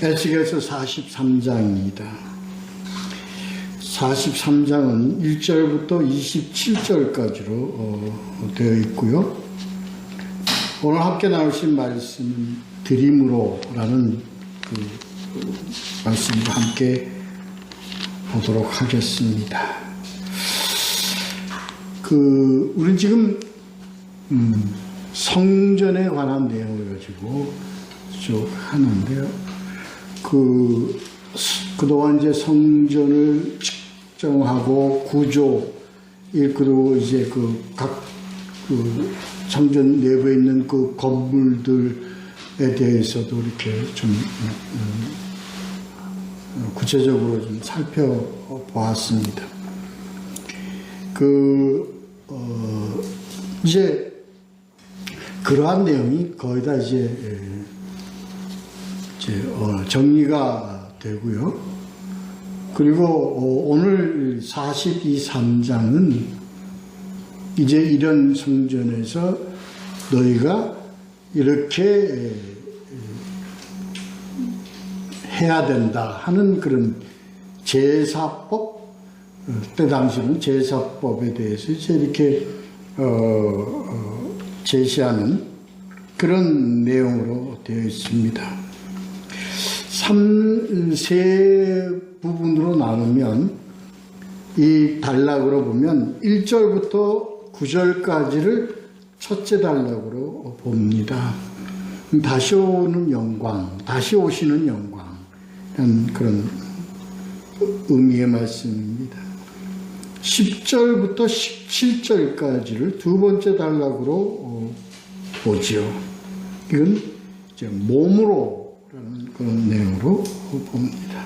에스겔서 43장입니다. 43장은 1절부터 27절까지로 되어 있고요. 오늘 함께 나누신 말씀은 드림으로라는 그 말씀을 함께 보도록 하겠습니다. 우리는 지금 성전에 관한 내용을 가지고 쭉 하는데요. 그동안 이제 성전을 측정하고 구조, 그리고 이제 각 성전 내부에 있는 그 건물들에 대해서도 이렇게 좀 구체적으로 좀 살펴보았습니다. 이제 그러한 내용이 거의 다 이제 정리가 되고요. 그리고 오늘 43장은 이제 이런 성전에서 너희가 이렇게 해야 된다 하는 그런 제사법, 그때 당시는 제사법에 대해서 이제 이렇게 제시하는 그런 내용으로 되어 있습니다. 세 부분으로 나누면 이 단락으로 보면 1절부터 9절까지를 첫째 단락으로 봅니다. 다시 오는 영광, 다시 오시는 영광, 이런 그런 의미의 말씀입니다. 10절부터 17절까지를 두 번째 단락으로 보지요. 이건 이제 몸으로라는 그런 내용으로 봅니다.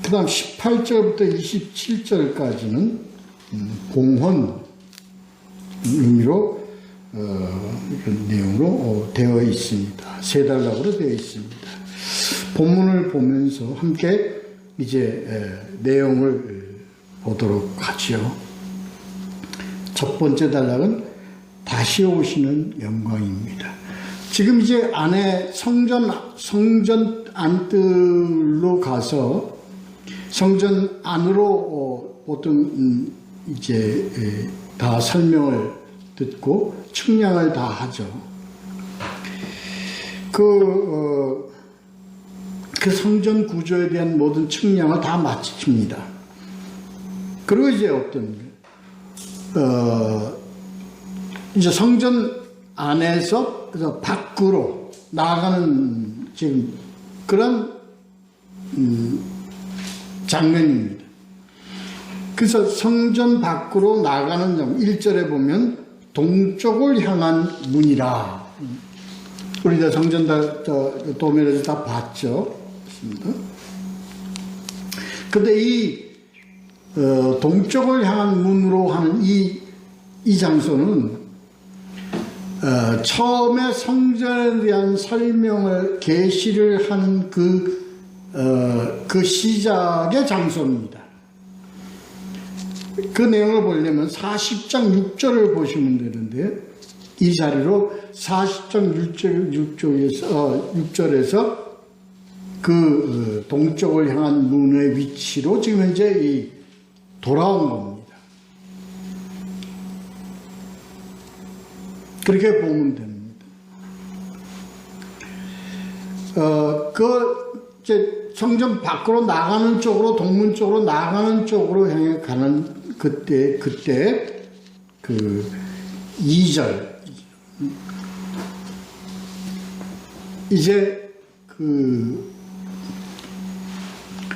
그 다음 18절부터 27절까지는 공헌 의미로 이런 내용으로 되어 있습니다. 세 단락으로 되어 있습니다. 본문을 보면서 함께 이제 내용을 보도록 하지요. 첫 번째 단락은 다시 오시는 영광입니다. 지금 이제 안에 성전 안뜰로 가서 성전 안으로 보통 이제 다 설명을 듣고 측량을 다 하죠. 그 성전 구조에 대한 모든 측량을 다 마칩니다. 그리고 이제 이제 성전 안에서 그래서 밖으로 나아가는 지금 그런 장면입니다. 그래서 성전 밖으로 나가는 점 1절에 보면 동쪽을 향한 문이라. 우리가 성전 도면에서 다 봤죠. 그런데 이 동쪽을 향한 문으로 하는 이 장소는 처음에 성전에 대한 설명을 계시를 한 그 시작의 장소입니다. 그 내용을 보려면 40장 6절을 보시면 되는데 이 자리로 40장 6절에서 그 동쪽을 향한 문의 위치로 지금 현재 돌아온 겁니다. 그렇게 보면 됩니다. 이제 성전 밖으로 나가는 쪽으로, 동문 쪽으로 나가는 쪽으로 향해 가는 그때 그 2절. 이제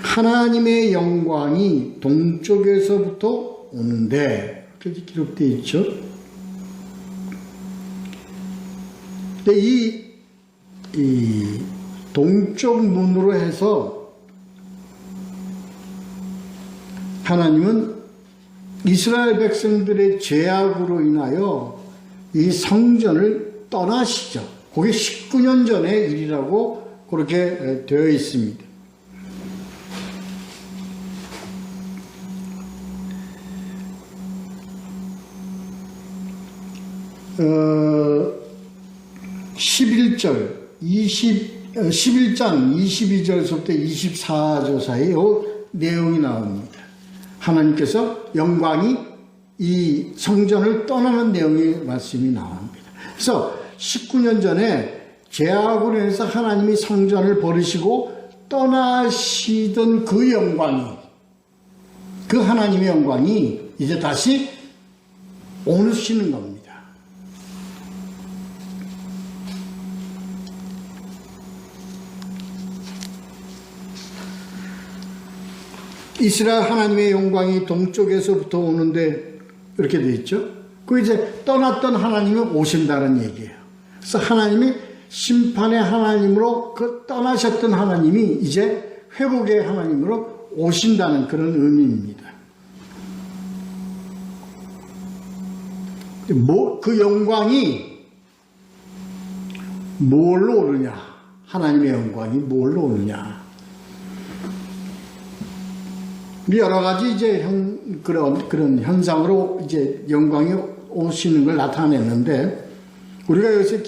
하나님의 영광이 동쪽에서부터 오는데, 그렇게 기록되어 있죠. 근데 이 동쪽 문으로 해서 하나님은 이스라엘 백성들의 죄악으로 인하여 이 성전을 떠나시죠. 그게 19년 전의 일이라고 그렇게 되어 있습니다. 11절, 11장 22절부터 24절 사이에 이 내용이 나옵니다. 하나님께서 영광이 이 성전을 떠나는 내용의 말씀이 나옵니다. 그래서 19년 전에 죄악으로 인해서 하나님이 성전을 버리시고 떠나시던 그 영광이, 그 하나님의 영광이 이제 다시 오시는 겁니다. 이스라엘 하나님의 영광이 동쪽에서부터 오는데 이렇게 되어 있죠. 그 이제 떠났던 하나님이 오신다는 얘기예요. 그래서 하나님이 심판의 하나님으로 그 떠나셨던 하나님이 이제 회복의 하나님으로 오신다는 그런 의미입니다. 그 영광이 뭘로 오느냐? 하나님의 영광이 뭘로 오느냐? 여러 가지 이제 그런 현상으로 이제 영광이 오시는 걸 나타냈는데, 우리가 여기서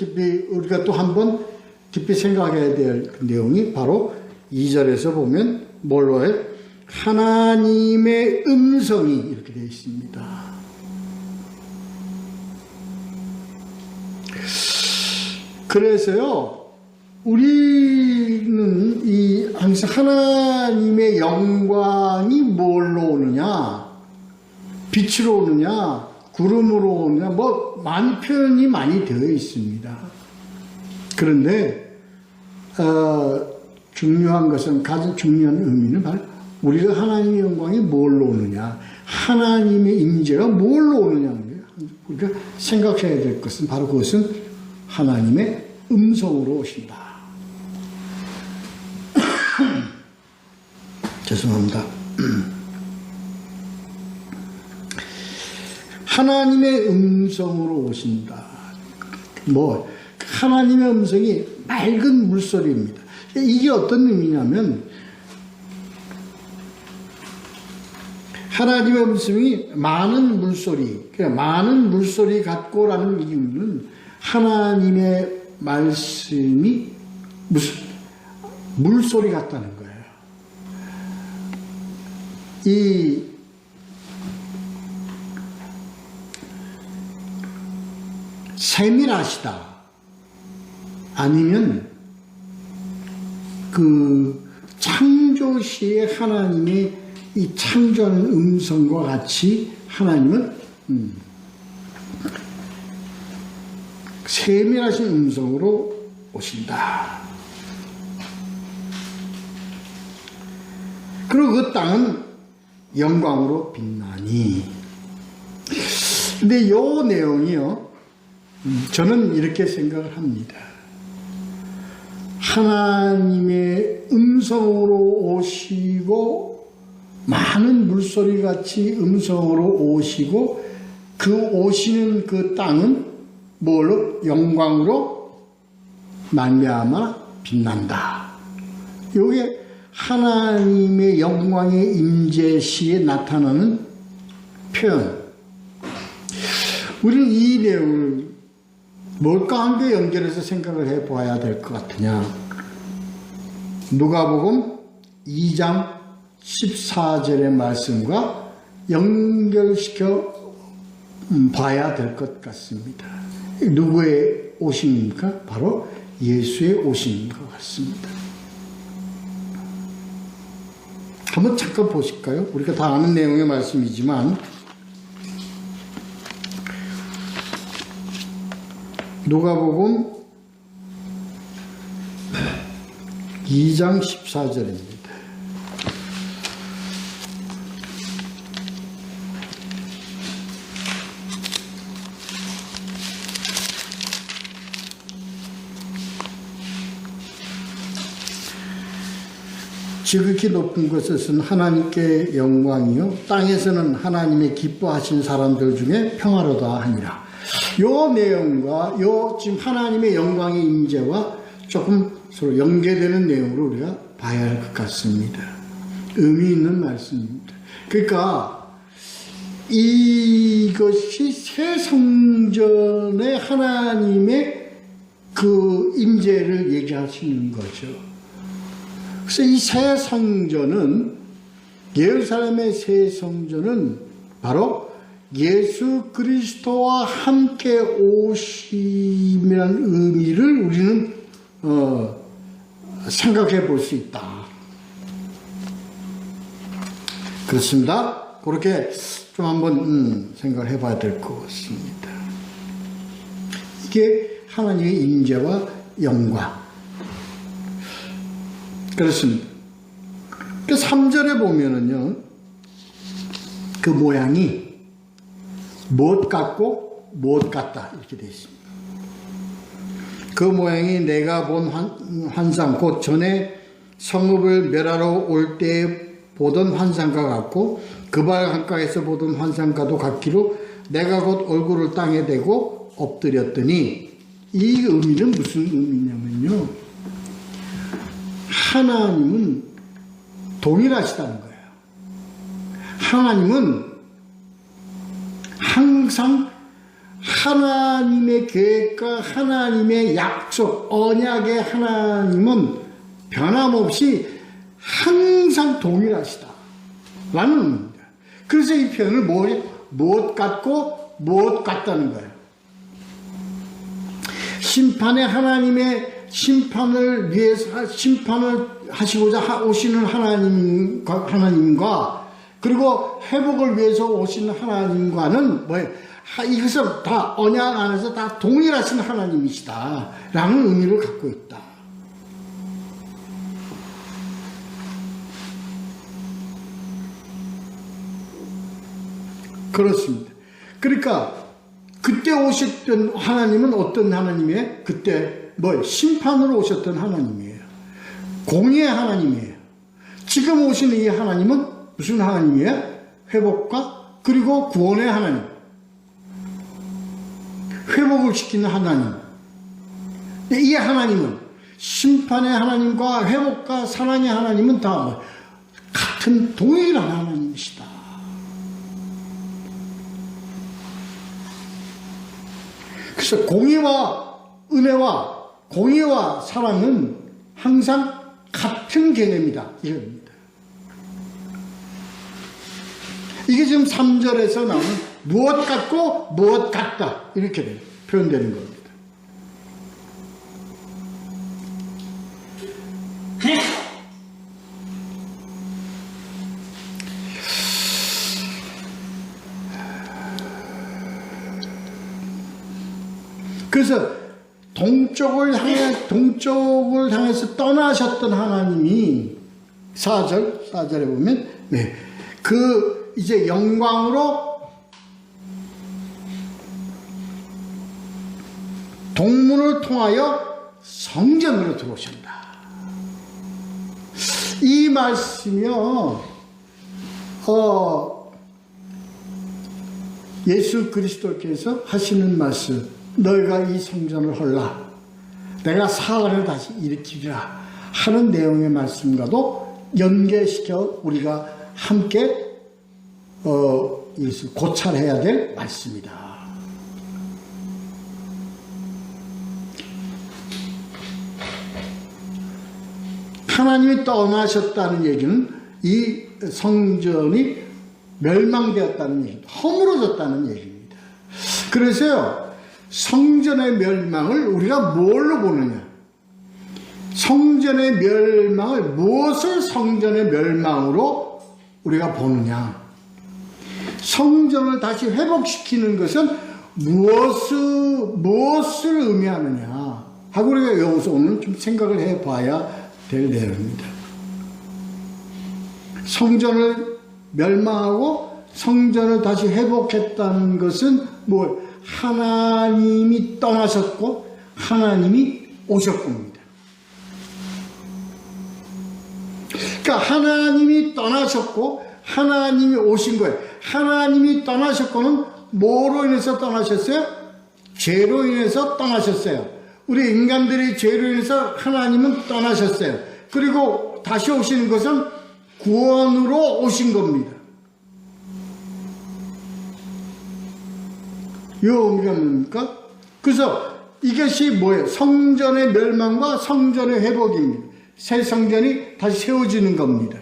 우리가 또 한번 깊이 생각해야 될 내용이 바로 2절에서 보면 뭘로 해? 하나님의 음성이 이렇게 되어 있습니다. 그래서요, 우리는 항상 하나님의 영광이 뭘로 오느냐, 빛으로 오느냐, 구름으로 오느냐, 표현이 많이 되어 있습니다. 그런데 중요한 것은, 가장 중요한 의미는 바로 우리가 하나님의 영광이 뭘로 오느냐, 하나님의 임재가 뭘로 오느냐는 거예요. 우리가 생각해야 될 것은 바로 그것은 하나님의 음성으로 오신다. 죄송합니다. 하나님의 음성으로 오신다. 하나님의 음성이 맑은 물소리입니다. 이게 어떤 의미냐면, 하나님의 음성이 많은 물소리, 많은 물소리 같고라는 이유는 하나님의 말씀이 물소리 같다는 거예요. 이 세밀하시다, 아니면 그 창조시의 하나님의 이 창조하는 음성과 같이 하나님은 세밀하신 음성으로 오신다. 그리고 그 땅은 영광으로 빛나니. 근데 이 내용이요, 저는 이렇게 생각을 합니다. 하나님의 음성으로 오시고, 많은 물소리 같이 음성으로 오시고, 그 오시는 그 땅은 뭘로? 영광으로 말미암아 빛난다. 이게 하나님의 영광의 임재 시에 나타나는 표현. 우리는 이 내용을 뭘까 함께 연결해서 생각을 해봐야 될 것 같으냐. 누가복음 2장 14절의 말씀과 연결시켜 봐야 될 것 같습니다. 누구의 오심입니까? 바로 예수의 오심인 것 같습니다. 한번 잠깐 보실까요? 우리가 다 아는 내용의 말씀이지만, 누가복음 2장 14절입니다. 지극히 높은 곳에서는 하나님께 영광이요, 땅에서는 하나님의 기뻐하신 사람들 중에 평화로다 하니라. 요 내용과 지금 하나님의 영광의 임재와 조금 서로 연계되는 내용으로 우리가 봐야 할 것 같습니다. 의미 있는 말씀입니다. 그러니까 이것이 새 성전의 하나님의 그 임재를 얘기하시는 거죠. 그래서 이 새 성전은, 예루살렘의 새 성전은 바로 예수 그리스도와 함께 오심이라는 의미를 우리는 생각해 볼 수 있다. 그렇습니다. 그렇게 좀 한번 생각을 해봐야 될 것 같습니다. 이게 하나님의 임재와 영광. 그렇습니다. 그 3절에 보면은요, 그 모양이 무엇 같고 무엇 같다 이렇게 되어 있습니다. 그 모양이 내가 본 환상, 곧 전에 성읍을 멸하러 올 때 보던 환상과 같고 그발 강가에서 보던 환상과도 같기로 내가 곧 얼굴을 땅에 대고 엎드렸더니, 이 의미는 무슨 의미냐면요, 하나님은 동일하시다는 거예요. 하나님은 항상 하나님의 계획과 하나님의 약속, 언약의 하나님은 변함없이 항상 동일하시다 라는 의미입니다. 그래서 이 표현을 무엇 같고 무엇 같다는 거예요. 심판의 하나님의 심판을 위해서 심판을 하시고자 오시는 하나님과 그리고 회복을 위해서 오시는 하나님과는 뭐예요? 이것은 다 언약 안에서 다 동일하신 하나님이시다 라는 의미를 갖고 있다. 그렇습니다. 그러니까 그때 오셨던 하나님은 어떤 하나님이에요? 그때 심판으로 오셨던 하나님이에요. 공의의 하나님이에요. 지금 오시는 이 하나님은 무슨 하나님이에요? 회복과 그리고 구원의 하나님. 회복을 시키는 하나님. 이 하나님은 심판의 하나님과 회복과 사랑의 하나님은 다 같은 동일한 하나님이시다. 그래서 공의와 은혜와 공의와 사랑은 항상 같은 개념이다. 이겁니다. 이게 지금 3절에서 나오는 무엇 같고 무엇 같다 이렇게 표현되는 겁니다. 그래서 동쪽을 향해서 떠나셨던 하나님이 4절에 보면 그 이제 영광으로 동문을 통하여 성전으로 들어오신다. 이 말씀이요, 예수 그리스도께서 하시는 말씀, 너희가 이 성전을 헐라, 내가 사흘을 다시 일으키리라 하는 내용의 말씀과도 연계시켜 우리가 함께 고찰해야 될 말씀이다. 하나님이 떠나셨다는 얘기는 이 성전이 멸망되었다는 얘기입니다. 허물어졌다는 얘기입니다. 그래서요, 성전의 멸망을 우리가 뭘로 보느냐? 성전의 멸망을 무엇을 성전의 멸망으로 우리가 보느냐? 성전을 다시 회복시키는 것은 무엇을 의미하느냐 하고 우리가 여기서 오늘 좀 생각을 해봐야 될 내용입니다. 성전을 멸망하고 성전을 다시 회복했다는 것은 하나님이 떠나셨고 하나님이 오셨습니다. 그러니까 하나님이 떠나셨고 하나님이 오신 거예요. 하나님이 떠나셨고는 뭐로 인해서 떠나셨어요? 죄로 인해서 떠나셨어요. 우리 인간들의 죄로 인해서 하나님은 떠나셨어요. 그리고 다시 오시는 것은 구원으로 오신 겁니다. 이 의미가 뭡니까? 그래서 이것이 뭐예요? 성전의 멸망과 성전의 회복입니다. 새 성전이 다시 세워지는 겁니다.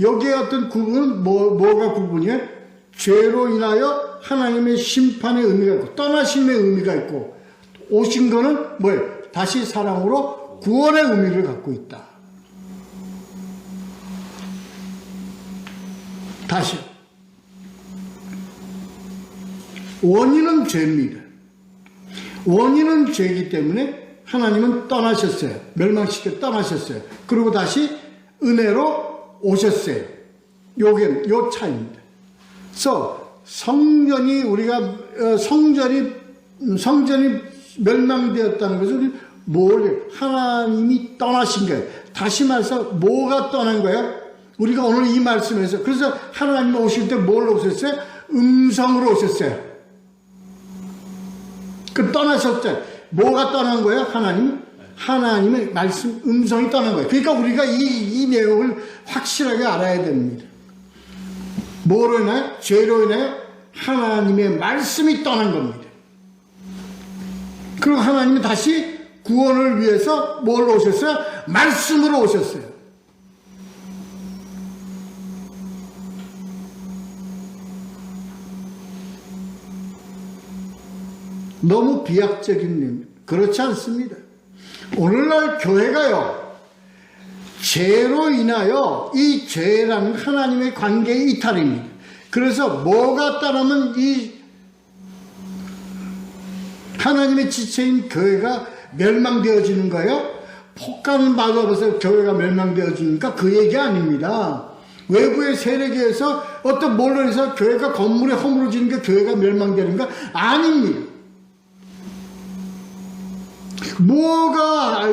여기에 어떤 구분은 뭐가 구분이에요? 죄로 인하여 하나님의 심판의 의미가 있고 떠나심의 의미가 있고 오신 거는 뭐예요? 다시 사랑으로 구원의 의미를 갖고 있다. 다시 원인은 죄입니다. 원인은 죄이기 때문에 하나님은 떠나셨어요. 멸망시켜 떠나셨어요. 그리고 다시 은혜로 오셨어요. 요 차이입니다. 그래서 성전이 성전이 멸망되었다는 것은 하나님이 떠나신 거예요. 다시 말해서 뭐가 떠난 거예요? 우리가 오늘 이 말씀에서 그래서 하나님 오실 때 뭘로 오셨어요? 음성으로 오셨어요. 그 떠나셨죠. 뭐가 떠난 거예요? 하나님의 말씀 음성이 떠난 거예요. 그러니까 우리가 이 내용을 확실하게 알아야 됩니다. 뭐로 인하여? 죄로 인하여 하나님의 말씀이 떠난 겁니다. 그리고 하나님은 다시 구원을 위해서 뭘로 오셨어요? 말씀으로 오셨어요. 너무 비약적인 일, 그렇지 않습니다. 오늘날 교회가요, 죄로 인하여 이 죄라는 하나님의 관계의 이탈입니다. 그래서 뭐가 따르면 이 하나님의 지체인 교회가 멸망되어지는 거예요? 폭간을 맞아서 교회가 멸망되어지니까 그 얘기 아닙니다. 외부의 세력에 의해서 어떤 뭘로 해서 교회가 건물에 허물어지는 게 교회가 멸망되는 거 아닙니다. 뭐가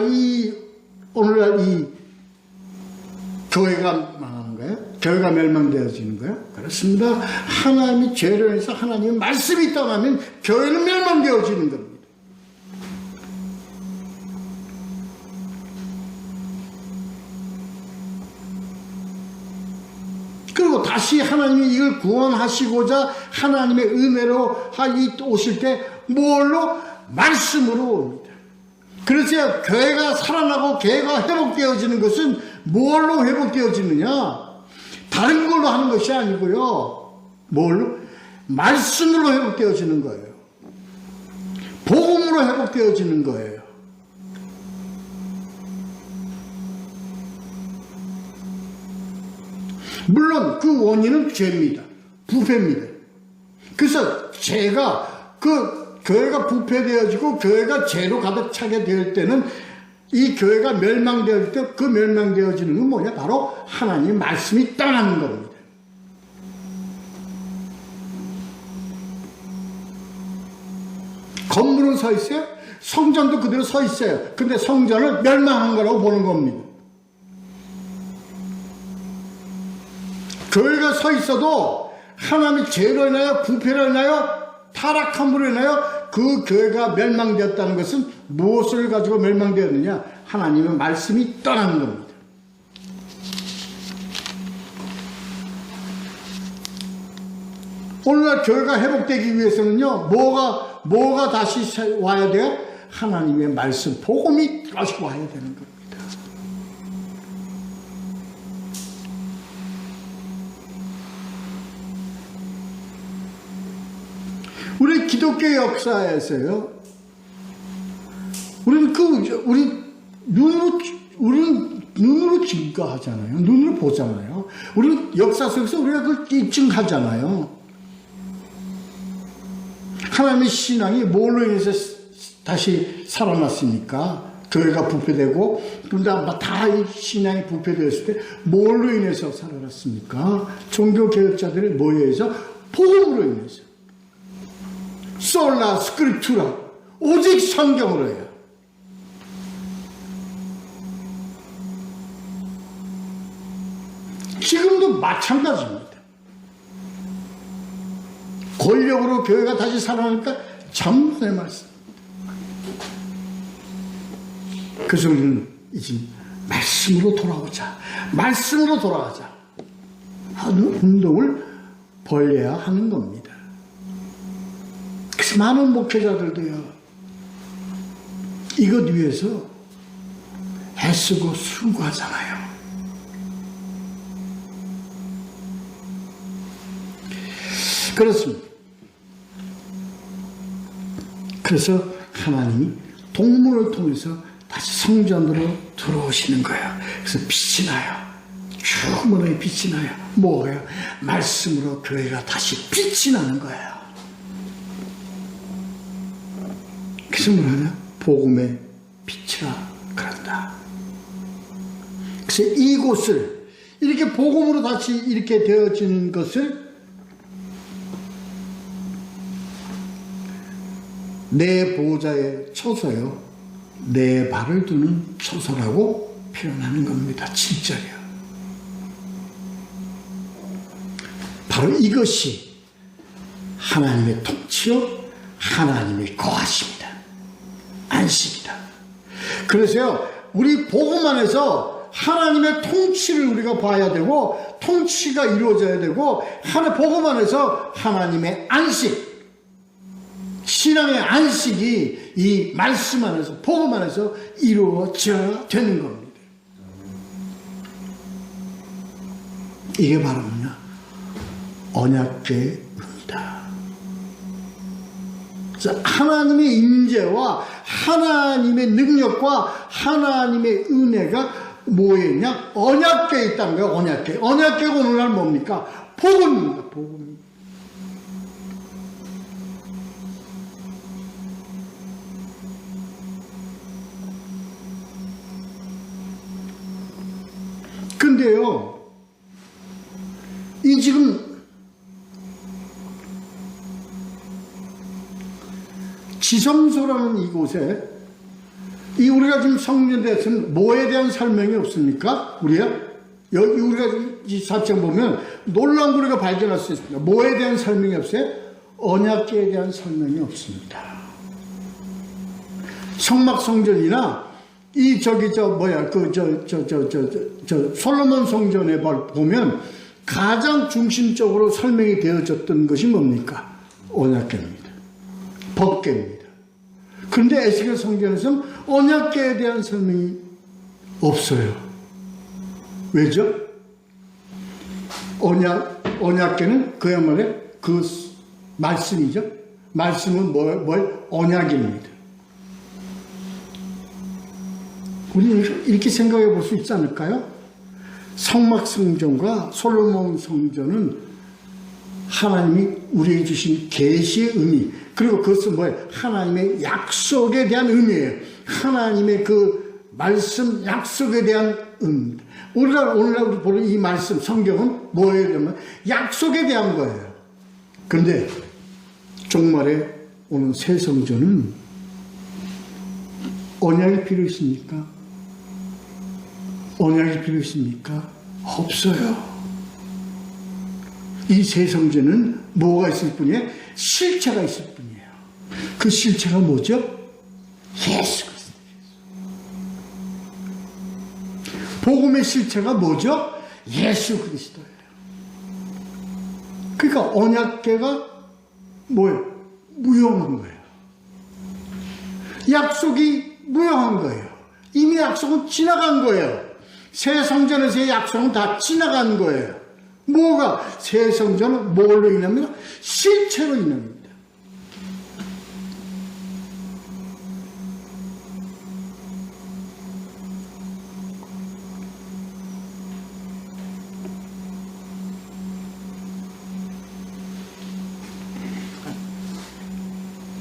오늘날 이 교회가 망하는 거예요? 교회가 멸망되어지는 거예요? 그렇습니다. 하나님이 죄로 인해서 하나님의 말씀이 떠나면 교회는 멸망되어지는 겁니다. 그리고 다시 하나님이 이걸 구원하시고자 하나님의 은혜로 오실 때 뭘로? 말씀으로 옵니다. 그래서 교회가 살아나고 교회가 회복되어지는 것은 뭘로 회복되어지느냐? 다른 걸로 하는 것이 아니고요. 뭘로? 말씀으로 회복되어지는 거예요. 복음으로 회복되어지는 거예요. 물론 그 원인은 죄입니다. 부패입니다. 그래서 죄가 교회가 부패되어지고 교회가 죄로 가득 차게 될 때는 이 교회가 멸망되어질 때 그 멸망되어지는 건 뭐냐? 바로 하나님의 말씀이 떠나는 겁니다. 건물은 서 있어요. 성전도 그대로 서 있어요. 근데 성전을 멸망한 거라고 보는 겁니다. 교회가 서 있어도 하나님의 죄로 인하여 부패로 인하여 타락함으로 인하여 그 교회가 멸망되었다는 것은 무엇을 가지고 멸망되었느냐? 하나님의 말씀이 떠나는 겁니다. 오늘날 교회가 회복되기 위해서는요, 뭐가 다시 와야 돼요? 하나님의 말씀, 복음이 다시 와야 되는 겁니다. 우리 기독교 역사에서요, 우리는 눈으로 증거하잖아요. 눈으로 보잖아요. 우리는 역사 속에서 우리가 그걸 입증하잖아요. 하나님의 신앙이 뭘로 인해서 다시 살아났습니까? 교회가 부패되고, 그런데 다 이 신앙이 부패되었을 때 뭘로 인해서 살아났습니까? 종교개혁자들이 뭐에 의해서? 복음으로 인해서. 솔라 스크립투라, 오직 성경으로요. 지금도 마찬가지입니다. 권력으로 교회가 다시 살아나니까 전부 내 말씀. 그래서 우리는 이제 말씀으로 돌아오자, 말씀으로 돌아가자 하는 운동을 벌여야 하는 겁니다. 그래서 많은 목회자들도요, 이것 위해서 애쓰고 수고하잖아요. 그렇습니다. 그래서 하나님이 동문을 통해서 다시 성전으로 들어오시는 거예요. 그래서 빛이 나요. 주문의 빛이 나요. 뭐예요? 말씀으로 교회가 다시 빛이 나는 거예요. 그래서 뭐냐? 복음의 빛이라 그런다. 그래서 이곳을 이렇게 복음으로 다시 이렇게 되어지는 것을 내 보좌에 쳐서요, 내 발을 두는 처소라고 표현하는 겁니다. 7절이요. 바로 이것이 하나님의 통치요, 하나님의 거하십니다. 안식이다. 그래서요, 우리 복음 안에서 하나님의 통치를 우리가 봐야 되고, 통치가 이루어져야 되고, 복음 안에서 하나님의 안식, 신앙의 안식이 이 말씀 안에서, 복음 안에서 이루어져야 되는 겁니다. 이게 바로 뭐냐? 언약궤입니다. 하나님의 임재와 하나님의 능력과 하나님의 은혜가 뭐였냐? 언약궤에 있다는 거예요. 언약궤. 언약궤가 오늘날 뭡니까? 복음입니다. 복음. 근데요, 이 지금 지성소라는 이곳에 이 우리가 지금 성전대에서는 뭐에 대한 설명이 없습니까? 우리가 이 4장 보면 놀라운 거 우리가 발견할 수 있습니다. 뭐에 대한 설명이 없어요? 언약궤에 대한 설명이 없습니다. 성막성전이나 솔로몬 성전에 보면 가장 중심적으로 설명이 되어졌던 것이 뭡니까? 언약궤입니다. 법궤입니다. 그런데 에스겔 성전에서는 언약궤에 대한 설명이 없어요. 왜죠? 언약궤는 그야말로 그 말씀이죠. 말씀은 언약입니다. 우리는 이렇게 생각해 볼 수 있지 않을까요? 성막성전과 솔로몬 성전은 하나님이 우리에게 주신 계시의 의미, 그리고 그것은 뭐예요? 하나님의 약속에 대한 의미예요. 하나님의 그 말씀 약속에 대한 의미입니다. 오늘날 우리 보는 이 말씀 성경은 뭐에 대한 약속에 대한 거예요. 그런데 종말에 오는 새 성전은 언약이 필요 있습니까? 언약이 필요 있습니까? 없어요. 이 새 성전은 뭐가 있을 뿐이에요? 실체가 있을 뿐이에요. 그 실체가 뭐죠? 예수 그리스도. 복음의 실체가 뭐죠? 예수 그리스도예요. 그러니까 언약궤가 뭐예요? 무용한 거예요. 약속이 무용한 거예요. 이미 약속은 지나간 거예요. 새 성전에서의 약속은 다 지나간 거예요. 뭐가? 새 성전은 뭘로 인합니까? 실체로 인합니다.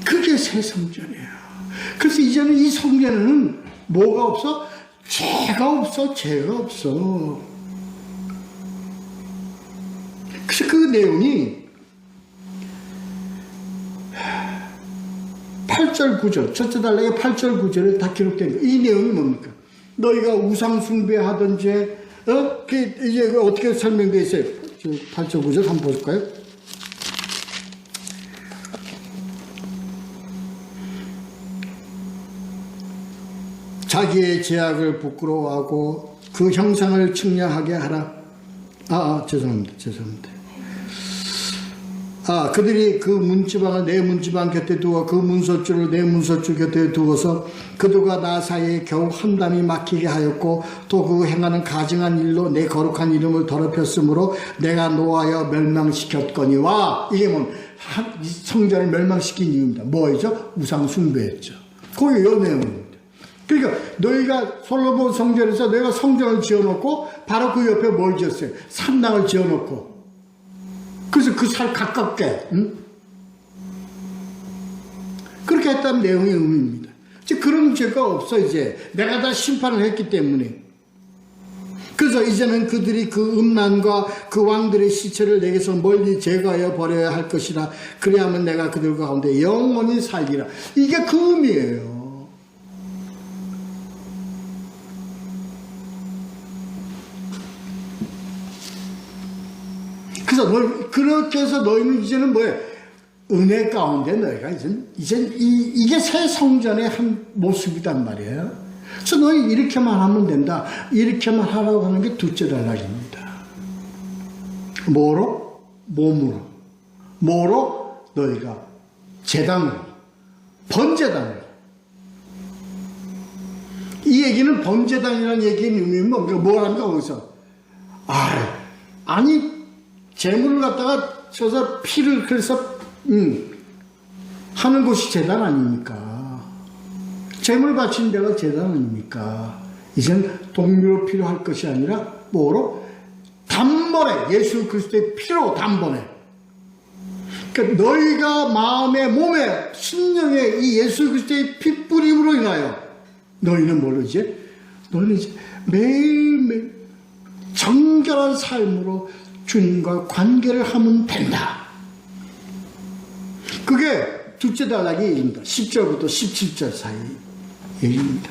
그게 새 성전이에요. 그래서 이제는 이 성전에는 뭐가 없어? 죄가 없어. 죄가 없어. 그래서 그 내용이 8절 9절 첫째 달락의 8절 9절에 다 기록된 거예요. 이 내용이 뭡니까? 너희가 우상 숭배하던 죄, 이제 어떻게 설명되어 있어요? 8절 9절 한번 볼까요? 자기의 죄악을 부끄러워하고 그 형상을 측량하게 하라. 죄송합니다. 그들이 그 문지방을 내 문지방 곁에 두어 그 문서줄을 내 문서줄 곁에 두어서 그들과 나 사이에 겨우 한 담이 막히게 하였고 또 그 행하는 가증한 일로 내 거룩한 이름을 더럽혔으므로 내가 노하여 멸망시켰거니와. 이게 뭐 성전을 멸망시킨 이유입니다. 뭐였죠? 우상 숭배였죠. 그게 요 내용입니다. 그러니까 너희가 솔로몬 성전에서 너희가 성전을 지어놓고 바로 그 옆에 뭘 지었어요? 산당을 지어놓고 그래서 그 살 가깝게 그렇게 했다는 내용의 의미입니다. 이제 그런 죄가 없어. 이제 내가 다 심판을 했기 때문에. 그래서 이제는 그들이 그 음란과 그 왕들의 시체를 내게서 멀리 제거하여 버려야 할 것이라. 그래야만 내가 그들 가운데 영원히 살리라. 이게 그 의미예요. 그래서 그렇게 해서 너희는 이제는 뭐예요? 은혜 가운데 너희가 이제 이게 새 성전의 한 모습이단 말이에요. 그래서 너희 이렇게만 하면 된다. 이렇게만 하라고 하는 게 둘째 단락입니다. 뭐로? 몸으로. 뭐로? 너희가 제단으로. 번제단으로. 이 얘기는 번제단이라는 얘기의 의미는 뭐랍니까? 거기서 아니 재물을 갖다가 쳐서 피를 그래서 하는 곳이 제단 아닙니까? 재물 바치는 데가 제단 아닙니까? 이젠 동료로 필요할 것이 아니라 뭐로? 단번에 예수 그리스도의 피로 단번에. 그러니까 너희가 마음에 몸에 심령에 이 예수 그리스도의 피 뿌림으로 인하여 너희는 뭘로 이제? 너희는 이제 매일매일 정결한 삶으로 주님과 관계를 하면 된다. 그게 둘째 단락의 얘기입니다. 10절부터 17절 사이 얘기입니다.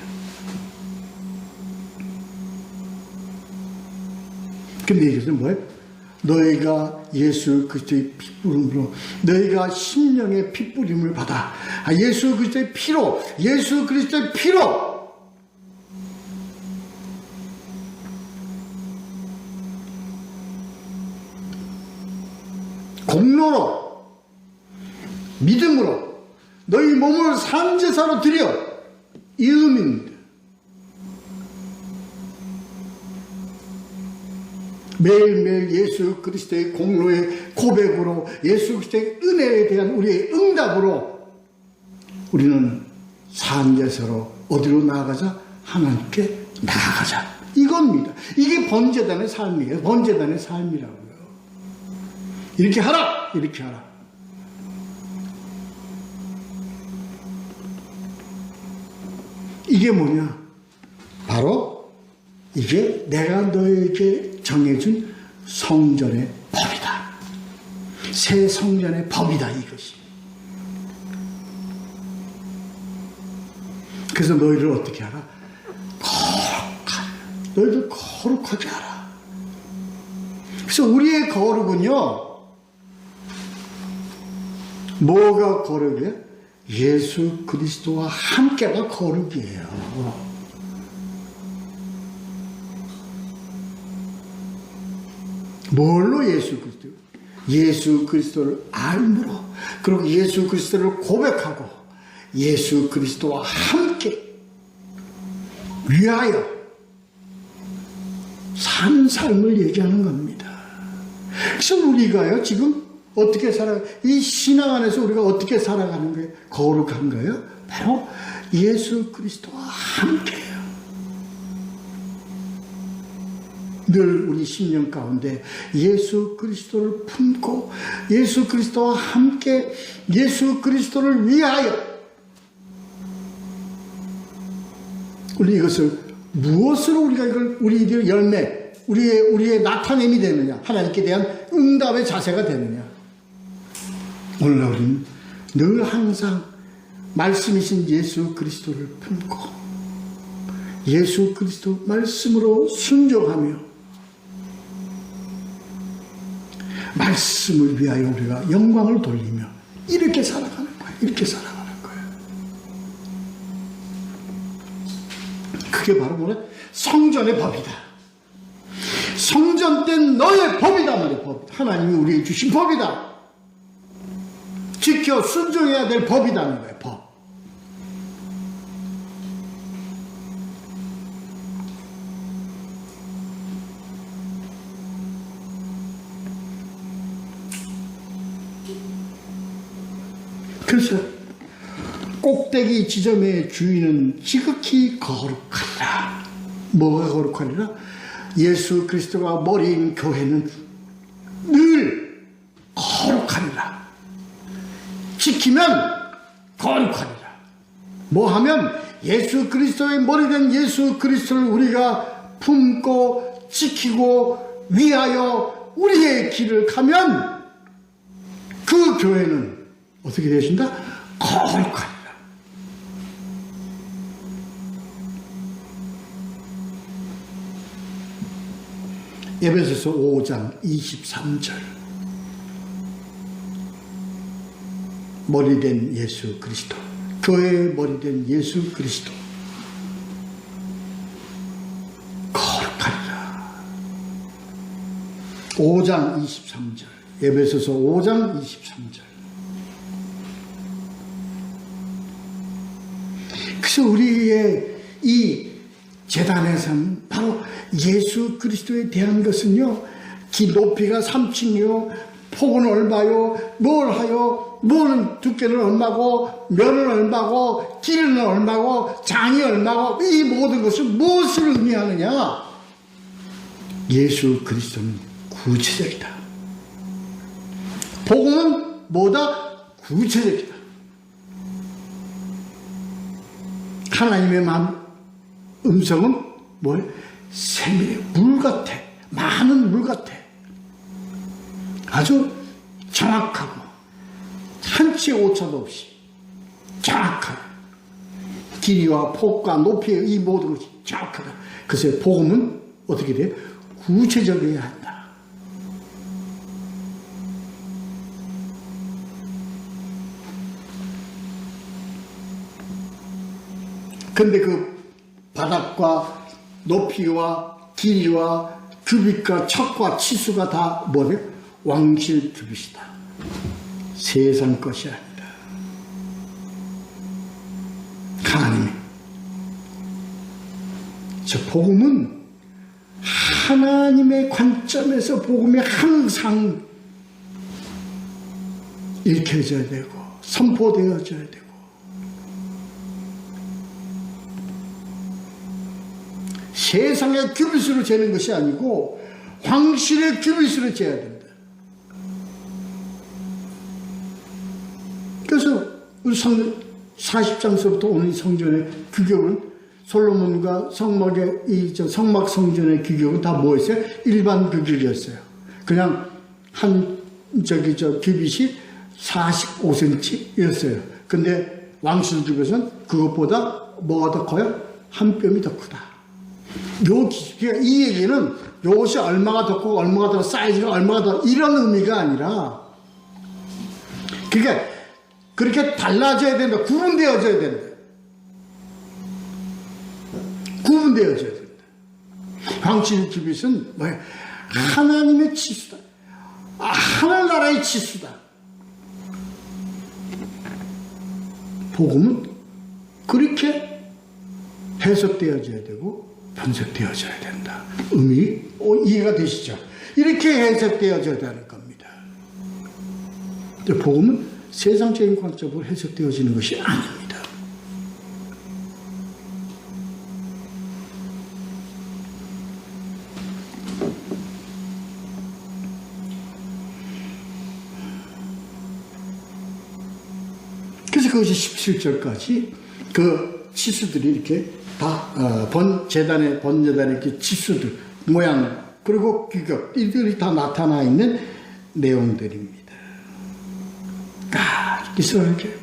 근데 이것은 뭐예요? 너희가 예수 그리스도의 피뿌림으로 너희가 심령의 피뿌림을 받아. 예수 그리스도의 피로 예수 그리스도의 피로 공로로 믿음으로 너희 몸을 산제사로 드려. 이 의미입니다. 매일매일 예수 그리스도의 공로의 고백으로 예수 그리스도의 은혜에 대한 우리의 응답으로 우리는 산제사로 어디로 나아가자? 하나님께 나아가자. 이겁니다. 이게 번제단의 삶이에요. 번제단의 삶이라고요. 이렇게 하라! 이렇게 하라. 이게 뭐냐? 바로 이게 내가 너에게 정해준 성전의 법이다. 새 성전의 법이다, 이것이. 그래서 너희를 어떻게 하라? 너희들 거룩하게 하라. 그래서 우리의 거룩은요, 뭐가 거룩이에요? 예수 그리스도와 함께가 거룩이에요. 뭘로 예수 그리스도? 예수 그리스도를 알므로, 그리고 예수 그리스도를 고백하고 예수 그리스도와 함께 위하여 사는 삶을 얘기하는 겁니다. 그래서 우리가요 지금 어떻게 이 신앙 안에서 우리가 어떻게 살아가는 거예요? 거룩한 거예요? 바로 예수 그리스도와 함께해요. 늘 우리 심령 가운데 예수 그리스도를 품고 예수 그리스도와 함께 예수 그리스도를 위하여 우리 이것을 무엇으로 우리가 이걸 우리의 열매 우리의 나타냄이 되느냐, 하나님께 대한 응답의 자세가 되느냐. 오늘 우리는 늘 항상 말씀이신 예수 그리스도를 품고 예수 그리스도 말씀으로 순종하며 말씀을 위하여 우리가 영광을 돌리며 이렇게 살아가는 거예요. 이렇게 살아가는 거예요. 그게 바로 뭐래? 성전의 법이다. 성전 땐 너의 법이다 말이야. 법. 하나님이 우리에게 주신 법이다. 지켜 순종해야 될 법이라는 거예요. 법. 그래서 꼭대기 지점의 주인은 지극히 거룩하리라. 뭐가 거룩하리라? 예수 그리스도가 머리인 교회는 늘 거룩하리라. 지키면 거룩하리라. 뭐 하면 예수 그리스도의 머리된 예수 그리스도를 우리가 품고 지키고 위하여 우리의 길을 가면 그 교회는 어떻게 되신다? 거룩하리라. 에베소서 5장 23절. 머리된 예수 그리스도, 교회의 머리된 예수 그리스도 거룩하리라. 5장 23절. 에베소서 5장 23절. 그래서 우리의 이 제단에서는 바로 예수 그리스도에 대한 것은요, 기 높이가 3층이요, 폭은 얼마요, 뭘 하요, 뭐는 두께는 얼마고, 면은 얼마고, 길은 얼마고, 장이 얼마고, 이 모든 것은 무엇을 의미하느냐? 예수 그리스도는 구체적이다. 복음은 뭐다? 구체적이다. 하나님의 음성은 뭐예요? 샘의 물 같아. 많은 물 같아. 아주 정확하고 한치의 오차도 없이 정확하게 길이와 폭과 높이의 이 모든 것이 정확하다. 그래서 복음은 어떻게 돼요? 구체적이어야 한다. 근데 그 바닥과 높이와 길이와 규빗과 척과 치수가 다 뭐래요? 왕실 규빗이다. 세상 것이 아니다. 하나님의 저 복음은 하나님의 관점에서 복음이 항상 읽혀져야 되고 선포되어져야 되고 세상의 규빗으로 재는 것이 아니고 황실의 규빗으로 재야 된다. 그래서 우리 40장서부터 오늘 성전의 규격은 솔로몬과 성막의 성막 성전의 규격은 다 뭐였어요? 일반 규격이었어요. 그냥 규빗이 45cm였어요. 근데 왕실 규빗은 그것보다 뭐가 더 커요? 한 뼘이 더 크다. 이 얘기는 이것이 얼마가 더 크고 얼마가 더 사이즈가 얼마가 더 이런 의미가 아니라 그러니까 그렇게 달라져야 된다. 구분되어져야 된다. 구분되어져야 된다. 황실 규빗은 뭐예요? 하나님의 치수다. 하늘나라의 치수다. 복음은 그렇게 해석되어져야 되고 분석되어져야 된다. 이해가 되시죠? 이렇게 해석되어져야 되는 겁니다. 복음은 세상적인 관점으로 해석되어지는 것이 아닙니다. 그래서 그것이 17절까지 그 치수들이 이렇게 다 번제단에 이렇게 치수들 모양 그리고 규격 이들이 다 나타나 있는 내용들입니다. 이렇게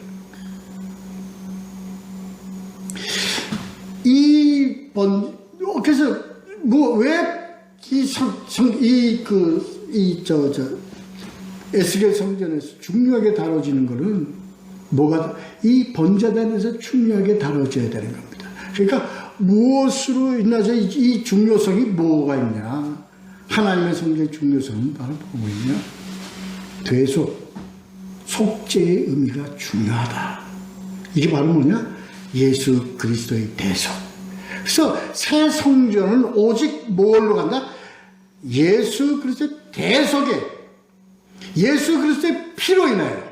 그래서 에스겔 성전에서 중요하게 다뤄지는 것은 이 번제단에서 중요하게 다뤄져야 되는 겁니다. 그러니까 무엇으로 인해서 이 중요성이 뭐가 있냐? 하나님의 성전의 중요성은 바로 뭐가 있냐? 속죄의 의미가 중요하다. 이게 바로 뭐냐? 예수 그리스도의 대속. 그래서 새 성전은 오직 뭘로 간다? 예수 그리스도의 대속에, 예수 그리스도의 피로 인하여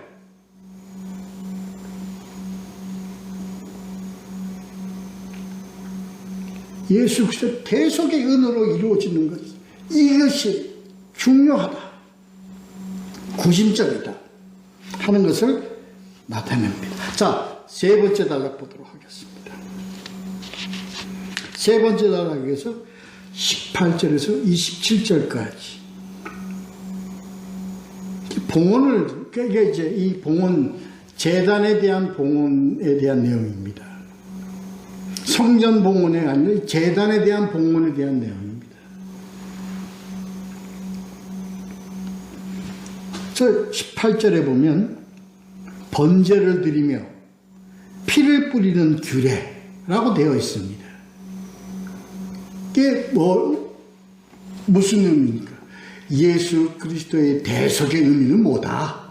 예수 그리스도의 대속의 은혜로 이루어지는 것, 이것이 중요하다, 구심점이다 하는 것을 나타냅니다. 자, 세 번째 단락 보도록 하겠습니다. 세 번째 단락에서 18절에서 27절까지 봉헌을, 이게 이제 이 봉헌, 제단에 대한 봉헌에 대한 내용입니다. 성전 봉헌이 아니라 제단에 대한 봉헌에 대한 내용입니다. 저 18절에 보면 번제를 드리며 피를 뿌리는 규례라고 되어 있습니다. 이게 무슨 의미입니까? 예수 그리스도의 대속의 의미는 뭐다?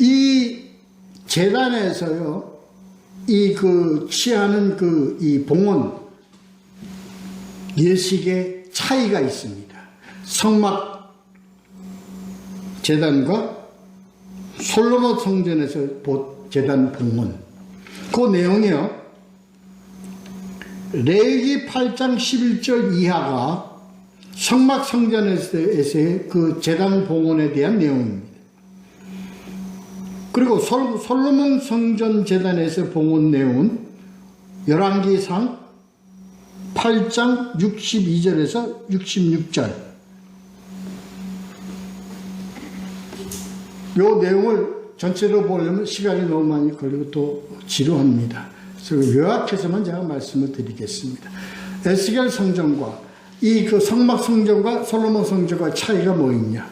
이 제단에서요, 이 취하는 이 봉헌 예식의 차이가 있습니다. 성막 제단과 솔로몬 성전에서 제단 봉헌, 그 내용이요, 레위기 8장 11절 이하가 성막 성전에서의 그 제단 봉헌에 대한 내용입니다. 그리고 솔로몬 성전 제단에서 봉헌 내용은 열왕기상 8장 62절에서 66절, 이 내용을 전체로 보려면 시간이 너무 많이 걸리고 또 지루합니다. 그래서 요약해서만 제가 말씀을 드리겠습니다. 에스겔 성전과 이 성막 성전과 솔로몬 성전과 차이가 뭐 있냐?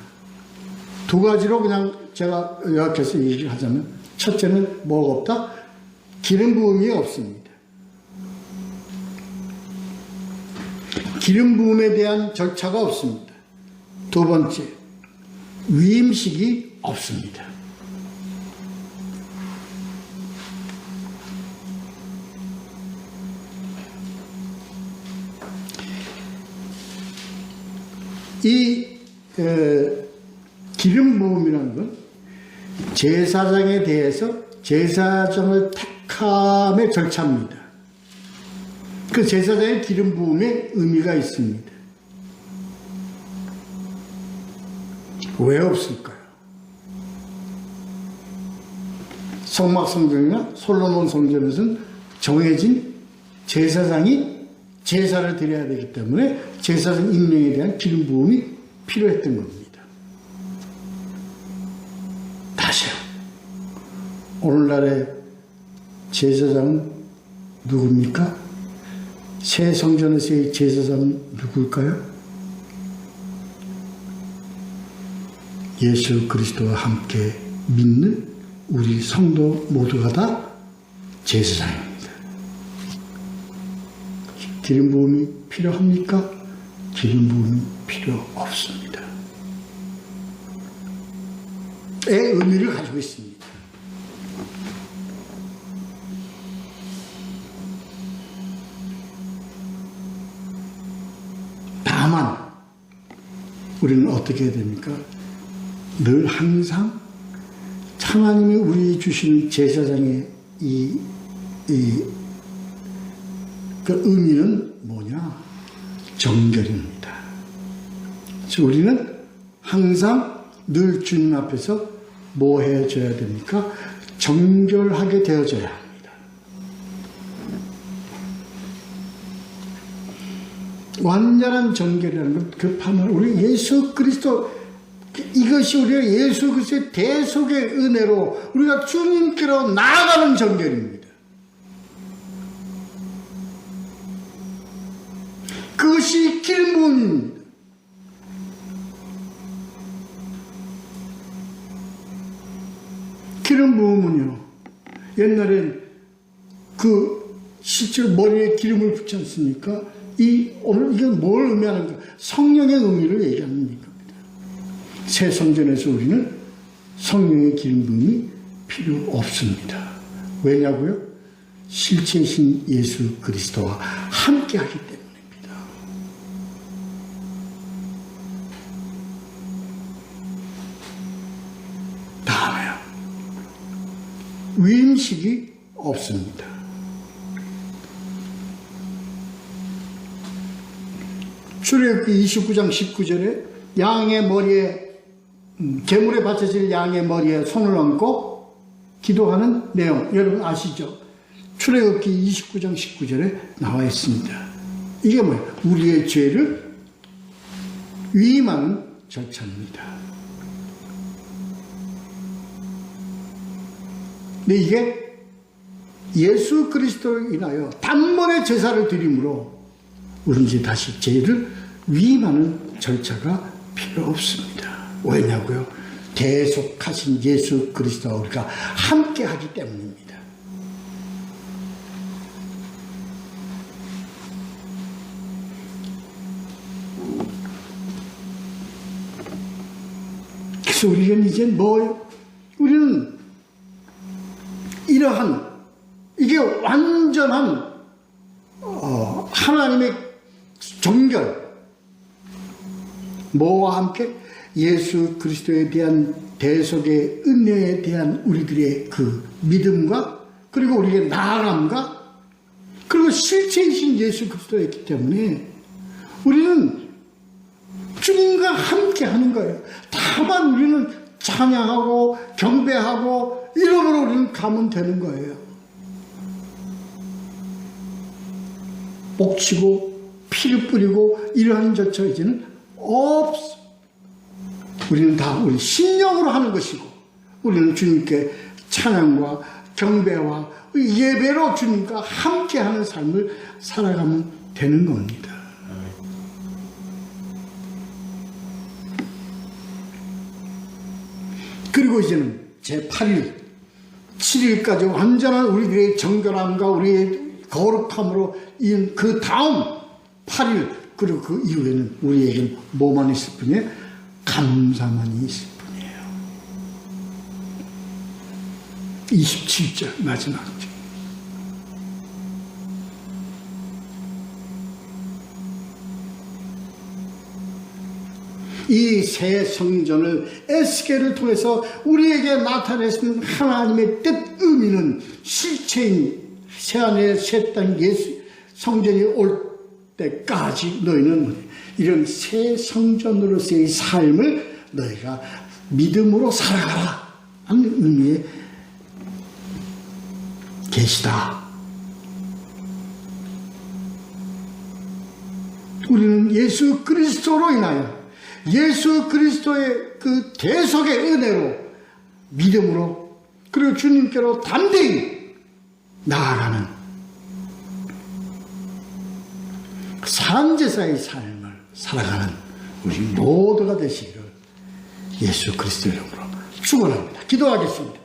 두 가지로 그냥 제가 요약해서 얘기를 하자면, 첫째는 뭐가 없다? 기름 부음이 없습니다. 기름 부음에 대한 절차가 없습니다. 두 번째, 위임식이 없습니다. 이 기름 부음이라는 건 제사장에 대해서 제사장을 택함의 절차입니다. 그 제사장의 기름 부음에 의미가 있습니다. 왜 없을까요? 성막 성전이나 솔로몬 성전에서는 정해진 제사장이 제사를 드려야 되기 때문에 제사장 임명에 대한 기름 부음이 필요했던 겁니다. 다시요, 오늘날의 제사장은 누굽니까? 새 성전에서의 제사장은 누굴까요? 예수 그리스도와 함께 믿는 우리 성도 모두가 다 제사장입니다. 기름 부음이 필요합니까? 기름 부음이 필요 없습니다. 의 의미를 가지고 있습니다. 다만 우리는 어떻게 해야 됩니까? 늘 항상 하나님이 우리 주시는 제사장의 그 의미는 뭐냐? 정결입니다. 그래서 우리는 항상 늘 주님 앞에서 뭐 해줘야 됩니까? 정결하게 되어져야 합니다. 완전한 정결이라는 건 급하면 우리 예수 그리스도, 이것이 우리가 예수 그리스도의 대속의 은혜로 우리가 주님께로 나아가는 정결입니다. 그것이 기름 부음입니다. 기름 부음은요, 옛날엔 그 실제로 머리에 기름을 붙지 않습니까? 오늘 이건 뭘 의미하는가? 성령의 의미를 얘기하는 겁니다. 새 성전에서 우리는 성령의 기름 부음이 필요 없습니다. 왜냐고요? 실체이신 예수 그리스도와 함께 하기 때문입니다. 다음에요. 위임식이 없습니다. 출애굽기 29장 19절에 양의 머리에 제물에 바쳐질 양의 머리에 손을 얹고 기도하는 내용 여러분 아시죠? 출애굽기 29장 19절에 나와 있습니다. 이게 뭐예요? 우리의 죄를 위임하는 절차입니다. 근데 이게 예수 그리스도로 인하여 단번에 제사를 드림으로 우리는 이제 다시 죄를 위임하는 절차가 필요 없습니다. 왜냐고요? 계속하신 예수 그리스도와 우리가 함께 하기 때문입니다. 그래서 우리는 이제 우리는 이러한 이게 완전한 하나님의 정결 뭐와 함께 예수 그리스도에 대한 대속의 은혜에 대한 우리들의 그 믿음과 그리고 우리의 나아감과 그리고 실체이신 예수 그리스도였기 때문에 우리는 주님과 함께 하는 거예요. 다만 우리는 찬양하고 경배하고 이름으로 우리는 가면 되는 거예요. 목치고 피를 뿌리고 이러한 절차 이제는 없어. 우리는 다 우리 신령으로 하는 것이고 우리는 주님께 찬양과 경배와 예배로 주님과 함께하는 삶을 살아가면 되는 겁니다. 그리고 이제는 제8일 7일까지 완전한 우리들의 정결함과 우리의 거룩함으로 이은 그 다음 8일 그리고 그 이후에는 우리에게는 뭐만 있을 뿐이에요? 감사만이 있을 뿐이에요. 27절 마지막 절. 이 새 성전을 에스겔을 통해서 우리에게 나타내시는 하나님의 뜻 의미는 실체인 새하늘 새 땅 예수 성전이 올 때까지 너희는 이런 새 성전으로서의 삶을 너희가 믿음으로 살아가라 하는 의미의 계시다. 우리는 예수 그리스도로 인하여 예수 그리스도의 그 대속의 은혜로 믿음으로 그리고 주님께로 담대히 나아가는 산제사의 삶을 살아가는 우리 모두가 되시기를 예수 그리스도 이름으로 축원합니다. 기도하겠습니다.